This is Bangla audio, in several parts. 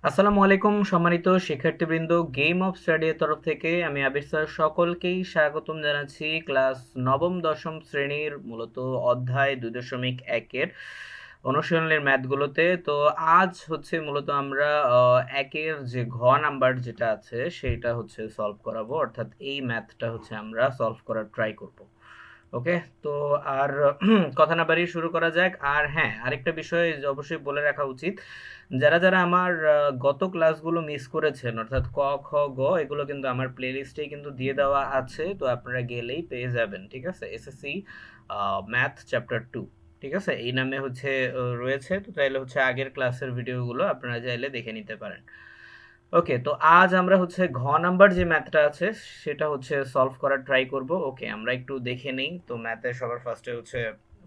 আসসালামু আলাইকুম সম্মানিত শিক্ষার্থীবৃন্দ, গেম অফ স্টাডি এর তরফ থেকে আমি আবির স্যার সকলকেই স্বাগতম জানাচ্ছি ক্লাস নবম দশম শ্রেণীর মূলত অধ্যায় 2.1-এর অনুশীলনের ম্যাথগুলোতে। তো আজ হচ্ছে মূলত আমরা একের যে ঘ নাম্বার যেটা আছে সেইটা হচ্ছে সলভ করাবো, অর্থাৎ এই ম্যাথটা হচ্ছে আমরা সলভ করার ট্রাই করব। ওকে, তো আর কথা না বাড়িয়ে শুরু করা যাক। আর হ্যাঁ, আরেকটা বিষয় অবশ্যই বলে রাখা উচিত, যারা যারা আমার গত ক্লাসগুলো মিস করেছেন অর্থাৎ ক খ গ, এগুলো কিন্তু আমার প্লেলিস্টেই কিন্তু দিয়ে দেওয়া আছে, তো আপনারা গেলেই পেয়ে যাবেন। ঠিক আছে, এসএসসি ম্যাথ চ্যাপ্টার 2, ঠিক আছে, এই নামে হচ্ছে রয়েছে। তো চাইলে হচ্ছে আগের ক্লাসের ভিডিওগুলো আপনারা চাইলে দেখে নিতে পারেন। ওকে, তো আজ আমরা হচ্ছে ঘ নাম্বার যে ম্যাথটা আছে সেটা হচ্ছে সলভ করার ট্রাই করব। ওকে, আমরা একটু দেখে নেই তো ম্যাথে সবার ফার্স্টে হচ্ছে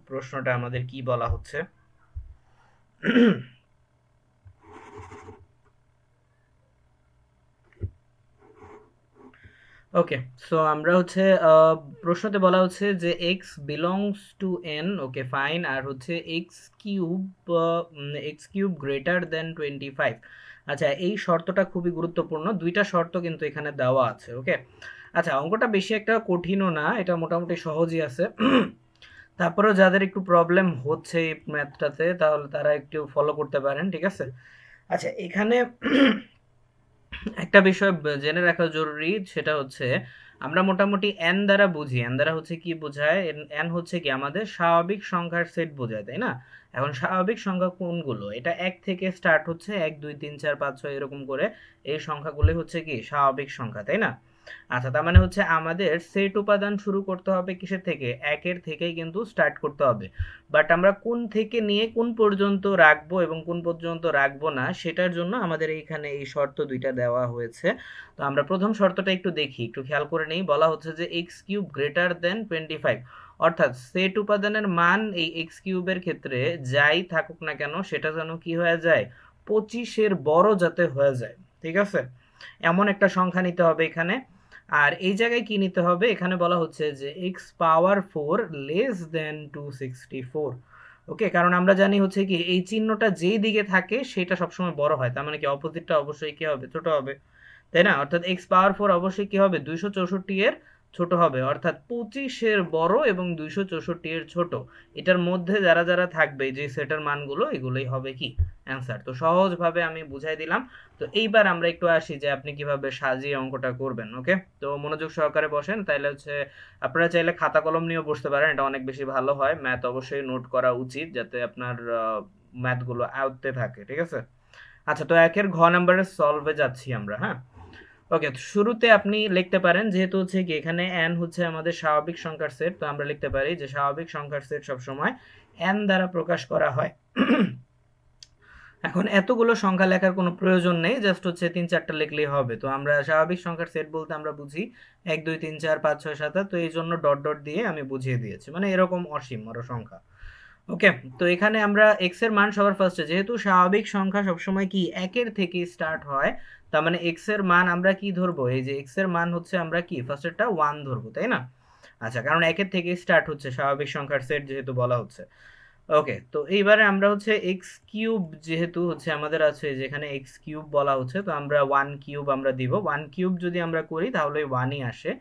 প্রশ্নটা আমাদের কি বলা হচ্ছে। ওকে, সো আমরা হচ্ছে প্রশ্নতে বলা হচ্ছে যে x belongs to n. Okay fine. আর হচ্ছে এক্স কিউব গ্রেটার দেন 25। আচ্ছা, এই শর্তটা খুবই গুরুত্বপূর্ণ, দুইটা শর্ত কিন্তু এখানে দেওয়া আছে। ওকে, আচ্ছা, অঙ্কটা বেশি একটা কঠিনও না, এটা মোটামুটি সহজই আছে। তারপরেও যাদের একটু প্রবলেম হচ্ছে এই ম্যাথটাতে তাহলে তারা একটু ফলো করতে পারেন। ঠিক আছে, আচ্ছা, এখানে একটা বিষয় জেনে রাখা জরুরি, সেটা হচ্ছে আমরা মোটামুটি এন দ্বারা বুঝি। এন দ্বারা হচ্ছে কি বোঝায়? এন হচ্ছে কি আমাদের স্বাভাবিক সংখ্যার সেট বোঝায়, তাই না? এখন স্বাভাবিক সংখ্যা কোনগুলো? এটা এক থেকে স্টার্ট হচ্ছে, 1 2 3 4 5 6 এরকম করে এই সংখ্যাগুলো হচ্ছে কি স্বাভাবিক সংখ্যা, তাই না? আচ্ছা, তার মানে হচ্ছে আমাদের সেট উপাদান শুরু করতে হবে কিসের থেকে? একের থেকেই কিন্তু স্টার্ট করতে হবে। বাট আমরা কোন থেকে নিয়ে কোন পর্যন্ত রাখবো এবং কোন পর্যন্ত রাখবো না সেটার জন্য আমাদের এইখানে এই শর্ত দুইটা দেওয়া হয়েছে। তো আমরা প্রথম শর্তটা একটু দেখি, একটু খেয়াল করে নেই। বলা হচ্ছে যে এক্স কিউব গ্রেটার দেন 25, অর্থাৎ সেট উপাদানের মান এই এক্স কিউবের ক্ষেত্রে যাই থাকুক না কেন সেটা যেন কি হয়ে যায়? 25-এর বড় যাতে হয়ে যায়। ঠিক আছে, এমন একটা সংখ্যা নিতে হবে এখানে। আর এই জায়গায় কি নিতে হবে? এখানে বলা হচ্ছে যে এক্স পাওয়ার 4 লেস দেন 264। ওকে, কারণ আমরা জানি হচ্ছে কি এই চিহ্নটা যেই দিকে থাকে সেটা সবসময় বড় হয়, তার মানে কি অপোজিটটা অবশ্যই কি হবে? ছোট হবে, তাই না? অর্থাৎ এক্স পাওয়ার 4 অবশ্যই কি হবে? 264 এর ছোট হবে, অর্থাৎ 25-এর বড় এবং 264 এর ছোট। এটার মধ্যে যারা যারা থাকবে যে সেটের মানগুলো, এগুলোই হবে কি অ্যান্সার। তো সহজভাবে আমি বুঝাই দিলাম। তো এইবার আমরা একটু আসি যে আপনি কিভাবে সাজিয়ে অঙ্কটা করবেন। ওকে, তো মনোযোগ সহকারে বসেন, তাইলে হচ্ছে আপনারা চাইলে খাতা কলম নিয়েও বসতে পারেন, এটা অনেক বেশি ভালো হয়। ম্যাথ অবশ্যই নোট করা উচিত যাতে আপনার ম্যাথগুলো আয়ত্তে থাকে। ঠিক আছে, আচ্ছা, তো একের ঘ নাম্বারের সলভে যাচ্ছি আমরা। হ্যাঁ, ওকে, তো শুরুতে আপনি লিখতে পারেন, যেহেতু হচ্ছে কি এখানে n হচ্ছে আমাদের স্বাভাবিক সংখ্যার সেট, তো আমরা লিখতে পারি যে স্বাভাবিক সংখ্যার সেট সবসময় n দ্বারা প্রকাশ করা হয়। এখন এতগুলো সংখ্যা লেখার কোনো প্রয়োজন নেই, জাস্ট হচ্ছে 3 4টা লিখলেই হবে। তো আমরা স্বাভাবিক সংখ্যার সেট বলতে আমরা বুঝি 1 2 3 4 5 6 7, তো এই জন্য ডট ডট দিয়ে আমি বুঝিয়ে দিয়েছি, মানে এরকম অসীম বড় সংখ্যা। ওকে, তো এখানে আমরা এক্স এর মান সবার ফার্স্টে, যেহেতু স্বাভাবিক সংখ্যা সবসময় কি একের থেকে স্টার্ট হয়, তার মানে এক্স এর মান আমরা কি ধরবো? এই যে এক্স এর মান হচ্ছে আমরা কি ফার্স্টেরটা 1 ধরবো, তাই না? আচ্ছা, কারণ একের থেকে স্টার্ট হচ্ছে, স্বাভাবিক সংখ্যার সেট যেহেতু বলা হচ্ছে। ওকে, তো এইবারে আমরা হচ্ছে এক্স কিউব, যেহেতু হচ্ছে আমাদের আছে যেখানে এক্স কিউব বলা হচ্ছে, তো আমরা 1 কিউব আমরা দিব। 1 কিউব যদি আমরা করি তাহলে 1ই আসে,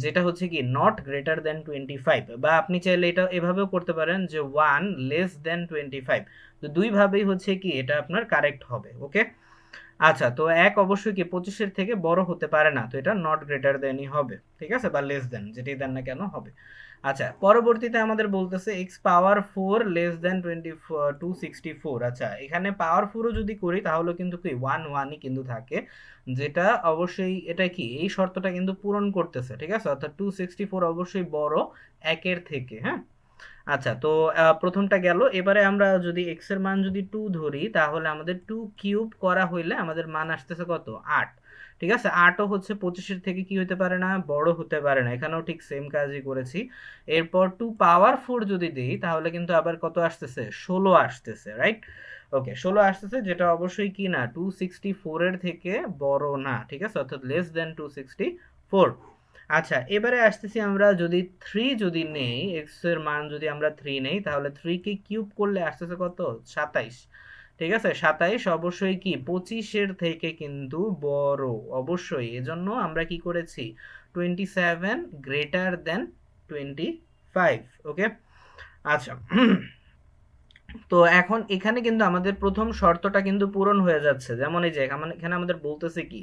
যেটা হচ্ছে কি নট গ্রেটার দেন 25। বা আপনি চাইলে এটা এভাবেও করতে পারেন যে 1 < <25। তো দুইভাবেই হচ্ছে কি এটা আপনার কারেক্ট হবে। ওকে, আচ্ছা, তো এক অবশ্যই কি 25-এর থেকে বড় হতে পারে না, তো এটা নট গ্রেটার দেনই হবে। ঠিক আছে, বা লেস দেন, যেটাই দেন না কেন হবে। আচ্ছা, পরবর্তীতে আমাদের বলতেছে এক্স পাওয়ার 4 লেস দেন 264। আচ্ছা, এখানে পাওয়ার 4ও যদি করি তাহলে কিন্তু কি 1 1ই কিন্তু থাকে, যেটা অবশ্যই এটা কি এই শর্তটা কিন্তু পূরণ করতেছে। ঠিক আছে, অর্থাৎ 264 অবশ্যই বড় একের থেকে। হ্যাঁ, আচ্ছা, তো প্রথমটা গেল। এবারে আমরা যদি এক্স এর মান যদি 2 ধরি তাহলে আমাদের 2 কিউব করা হইলে আমাদের মান আসতেছে কত? 8। ঠিক আছে, 8ও হচ্ছে 25-এর থেকে কি হতে পারে না? বড় হতে পারে না, এখানেও ঠিক সেম কাজই করেছি। এরপর 2 পাওয়ার 4 যদি দিই তাহলে কিন্তু আবার কত আসতেছে? 16 আসতেছে, রাইট? ওকে, 16 আসতেছে, যেটা অবশ্যই কি না 264 এর থেকে বড় না। ঠিক আছে, অর্থাৎ লেস দেন 264। আচ্ছা, এবারে আসতেছি আমরা যদি 3 যদি নেই, এক্স এর মান যদি আমরা 3 নেই তাহলে 3 কে কিউব করলে আসতেছে কত? 27। ঠিক আছে, 27 অবশ্যই কি 25-এর থেকে কিন্তু বড়, অবশ্যই। এজন্য আমরা কি করেছি, 27 গ্রেটার দেন 25। ওকে, আচ্ছা। তো এখন এখানে কিন্তু আমাদের প্রথম শর্তটা কিন্তু পূরণ হয়ে যাচ্ছে। যেমন এই যে এখানে আমাদের বলতেছে কি,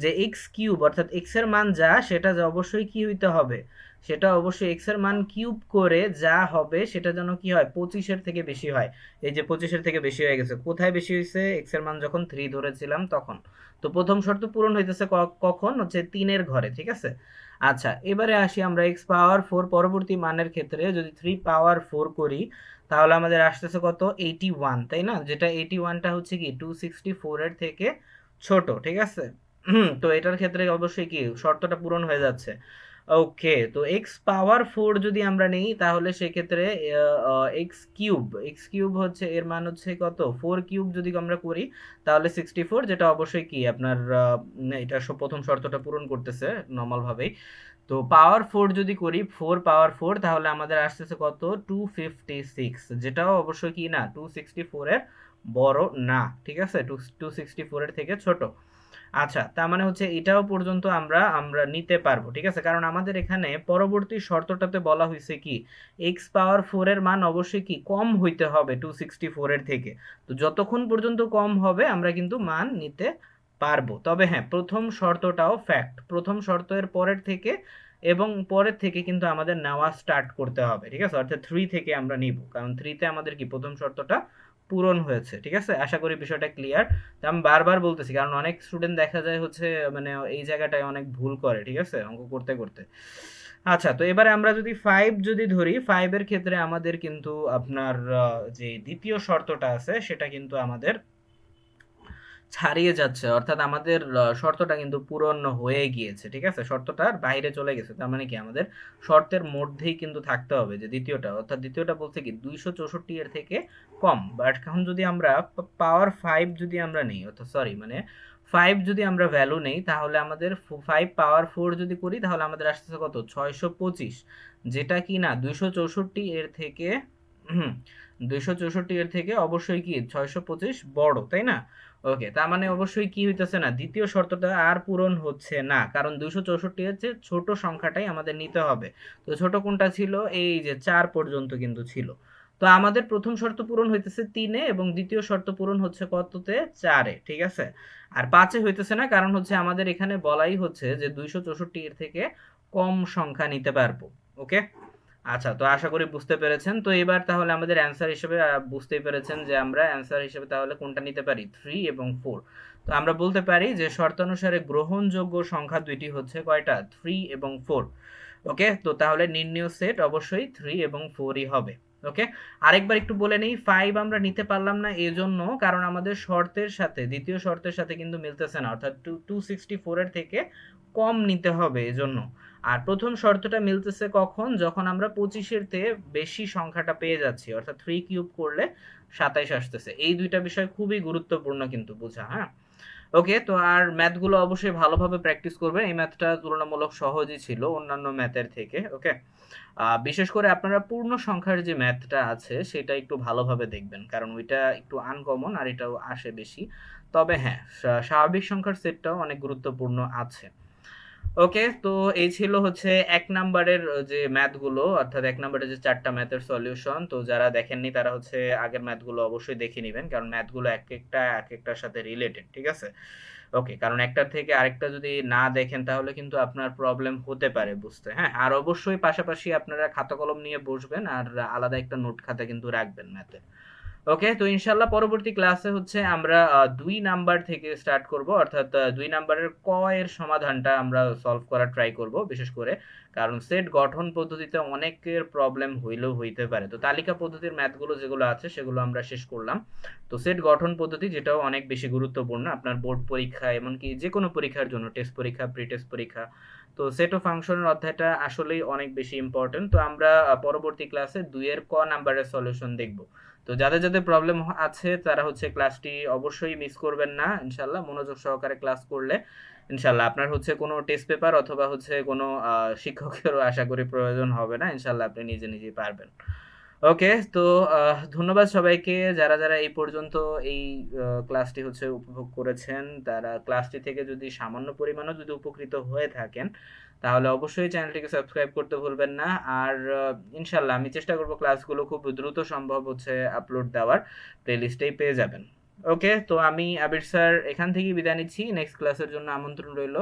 যে এক্স কিউব অর্থাৎ এক্স এর মান যা, সেটা যে অবশ্যই কি হইতে হবে, সেটা অবশ্যই এক্স এর মান কিউব করে যা হবে সেটা যেন কি হয়, 25-এর থেকে বেশি হয়। এই যে 25-এর থেকে বেশি হয়ে গেছে, কোথায় বেশি হয়েছে, এক্স এর মান যখন 3 ধরেছিলাম তখন। তো প্রথম শর্ত পূরণ হইতেছে কখন, হচ্ছে 3-এর ঘরে, ঠিক আছে। আচ্ছা, এবারে আসি আমরা এক্স পাওয়ার 4 পরবর্তী মানের ক্ষেত্রে যদি 3 পাওয়ার 4 করি, তাহলে আমাদের আসতেছে কত, 81, তাই না, যেটা 81টা হচ্ছে কি 264 এর থেকে ছোট, ঠিক আছে। তো এটার ক্ষেত্রে অবশ্যই কি শর্তটা পূরণ হয়ে যাচ্ছে। ওকে, তো এক্স পাওয়ার 4 যদি আমরা নেই, তাহলে সেক্ষেত্রে এক্স কিউব হচ্ছে এর মান হচ্ছে কত, 4 কিউব যদি আমরা করি তাহলে 64, যেটা অবশ্যই কি আপনার এটা প্রথম শর্তটা পূরণ করতেছে নর্মাল ভাবেই। তো পাওয়ার 4 যদি করি, 4 পাওয়ার 4, তাহলে আমাদের আসতেছে কত, 256, যেটাও অবশ্যই কি না 264 এর বড় না, ঠিক আছে, 264 এর থেকে ছোট। আচ্ছা, তার মানে হচ্ছে এটাও পর্যন্ত আমরা আমরা নিতে পারবো, ঠিক আছে, কারণ আমাদের এখানে পরবর্তী শর্তটাতে বলা হয়েছে কি, এক্স পাওয়ার 4 এর মান অবশ্যই কি কম হইতে হবে 264 এর থেকে। তো যতক্ষণ পর্যন্ত কম হবে আমরা কিন্তু মান নিতে পারবো। তবে হ্যাঁ, প্রথম শর্তটাও ফ্যাক্ট, প্রথম শর্তের পরের থেকে এবং পরের থেকে কিন্তু আমাদের নেওয়া স্টার্ট করতে হবে, ঠিক আছে, অর্থাৎ 3 থেকে আমরা নিব, কারণ 3-তে আমাদের কি প্রথম শর্তটা পূরণ হয়েছে, ঠিক আছে। আশা করি বিষয়টা ক্লিয়ার। তো আমি বারবার বলতেছি, কারণ অনেক স্টুডেন্ট দেখা যায় হচ্ছে মানে এই জায়গাটায় অনেক ভুল করে, ঠিক আছে, অঙ্ক করতে করতে। আচ্ছা, তো এবারে আমরা যদি 5 যদি ধরি, 5 এর ক্ষেত্রে আমাদের কিন্তু আপনার যে দ্বিতীয় শর্তটা আছে সেটা কিন্তু আমাদের ছাড়িয়ে যাচ্ছে, অর্থাৎ আমাদের শর্তটা কিন্তু পূরণ হয়ে গিয়েছে, ঠিক আছে, শর্তটার বাইরে চলে গেছে। তার মানে কি আমাদের শর্তের মধ্যেই কিন্তু থাকতে হবে, যে দ্বিতীয়টা, অর্থাৎ দ্বিতীয়টা বলছে কি 264 এর থেকে কম। বাট এখন যদি আমরা পাওয়ার 5 যদি আমরা নেই, অর্থাৎ সরি মানে 5 যদি আমরা ভ্যালু নেই, তাহলে আমাদের 5 পাওয়ার 4 যদি করি, তাহলে আমাদের আসতেছে কত, 625, যেটা কি না 264 এর থেকে, হুম 264 এর থেকে অবশ্যই কি 625 বড়, তাই না। ওকে, তার মানে অবশ্যই কি হইতেছে না, দ্বিতীয় শর্তটা আর পূরণ হচ্ছে না, কারণ 264 এর চেয়ে ছোট সংখ্যাটাই আমাদের নিতে হবে। তো ছোট কোনটা ছিল, এই যে 4 পর্যন্ত কিন্তু ছিল। তো আমাদের প্রথম শর্ত পূরণ হইতেছে 3-এ এবং দ্বিতীয় শর্ত পূরণ হচ্ছে কততে, 4-এ, ঠিক আছে। আর 5-এ হইতেছে না, কারণ হচ্ছে আমাদের এখানে বলাই হচ্ছে যে 264 এর থেকে কম সংখ্যা নিতে পারবো। ওকে, আচ্ছা, তো আশা করি বুঝতে পেরেছেন। তো এবার তাহলে আমাদের অ্যান্সার হিসেবে বুঝতেই পেরেছেন যে আমরা অ্যান্সার হিসেবে তাহলে কোনটা নিতে পারি, 3 এবং 4। তো আমরা বলতে পারি যে শর্তানুসারে গ্রহণযোগ্য সংখ্যা দুইটি হচ্ছে কয়টা, 3 এবং 4। ওকে, তো তাহলে নির্ণয় সেট অবশ্যই 3 এবং 4ই হবে। ওকে, আরেকবার একটু বলে নেই, 5 আমরা নিতে পারলাম না এজন্য কারণ আমাদের শর্তের সাথে, দ্বিতীয় শর্তের সাথে কিন্তু মিলতেছে না, অর্থাৎ 264 এর থেকে কম নিতে হবে এজন্য। আর প্রথম শর্তটা মিলতেছে কখন, যখন আমরা 25-এর থেকে বেশি সংখ্যাটা পেয়ে যাচ্ছি, অর্থাৎ 3 কিউব করলে 27 আসতেছে। এই দুইটা বিষয় খুবই গুরুত্বপূর্ণ কিন্তু বোঝা, হ্যাঁ। ওকে, তো আর ম্যাথগুলো অবশ্যই ভালোভাবে প্র্যাকটিস করবেন, এই ম্যাথটা তুলনামূলক সহজই ছিল অন্যান্য ম্যাথের থেকে। ওকে, বিশেষ করে আপনারা পূর্ণ সংখ্যার যে ম্যাথটা আছে সেটা একটু ভালোভাবে দেখবেন, কারণ ওইটা একটু আনকমন আর এটাও আসে বেশি। তবে হ্যাঁ, স্বাভাবিক সংখ্যার সেটটাও অনেক গুরুত্বপূর্ণ আছে। ওকে, তো এই ছিল হচ্ছে 1 নাম্বারের যে ম্যাথগুলো, অর্থাৎ 1 নাম্বারের যে 4টা ম্যাথের সলিউশন। তো যারা দেখেননি তারা হচ্ছে আগের ম্যাথগুলো অবশ্যই দেখে নেবেন, কারণ ম্যাথগুলো এক একটার সাথে রিলেটেড, ঠিক আছে। ওকে, কারণ একটার থেকে আরেকটা যদি না দেখেন তাহলে কিন্তু আপনার প্রবলেম হতে পারে বুঝতে, হ্যাঁ। আর অবশ্যই পাশাপাশি আপনারা খাতা কলম নিয়ে বসবেন আর আলাদা একটা নোট খাতা কিন্তু রাখবেন ম্যাথে। ওকে, তো ইনশাল্লাহ পরবর্তী ক্লাসে হচ্ছে আমরা 2 নাম্বার থেকে স্টার্ট করব, অর্থাৎ 2 নাম্বারের ক এর সমাধানটা আমরা সলভ করার ট্রাই করব বিশেষ করে, কারণ সেট গঠন পদ্ধতিতে অনেকের প্রবলেম হইলেও হইতে পারে। তো তালিকা পদ্ধতির ম্যাথগুলো যেগুলো আছে সেগুলো আমরা শেষ করলাম। তো সেট গঠন পদ্ধতি, যেটাও অনেক বেশি গুরুত্বপূর্ণ আপনার বোর্ড পরীক্ষা, এমনকি যে কোনো পরীক্ষার জন্য, টেস্ট পরীক্ষা, প্রি টেস্ট পরীক্ষা। তো সেট ও ফাংশনের অধ্যায়টা আসলেই অনেক বেশি ইম্পর্টেন্ট। তো আমরা পরবর্তী ক্লাসে 2-এর ক নাম্বারের সলিউশন দেখব। তো যাদের যাদের প্রবলেম আছে তারা হচ্ছে ক্লাসটি অবশ্যই মিস করবেন না, ইনশাল্লাহ মনোযোগ সহকারে ক্লাস করলে ইনশাল্লাহ আপনার হচ্ছে কোনো টেস্ট পেপার অথবা হচ্ছে কোনো শিক্ষকেরও আশা করি প্রয়োজন হবে না, ইনশাল্লাহ আপনি নিজে নিজেই পারবেন। ওকে, তো ধন্যবাদ সবাইকে যারা যারা এই পর্যন্ত এই ক্লাসটি হচ্ছে উপভোগ করেছেন। তারা ক্লাসটি থেকে যদি সামান্য পরিমাণও যদি উপকৃত হয়ে থাকেন, তাহলে অবশ্যই চ্যানেলটিকে সাবস্ক্রাইব করতে ভুলবেন না। আর ইনশাল্লাহ আমি চেষ্টা করব ক্লাসগুলো খুব দ্রুত সম্ভব হচ্ছে আপলোড দেওয়ার, প্লেলিস্টেই পেয়ে যাবেন। ওকে, তো আমি আবির স্যার এখান থেকেই বিদায় নিচ্ছি। নেক্সট ক্লাসের জন্য আমন্ত্রণ রইল।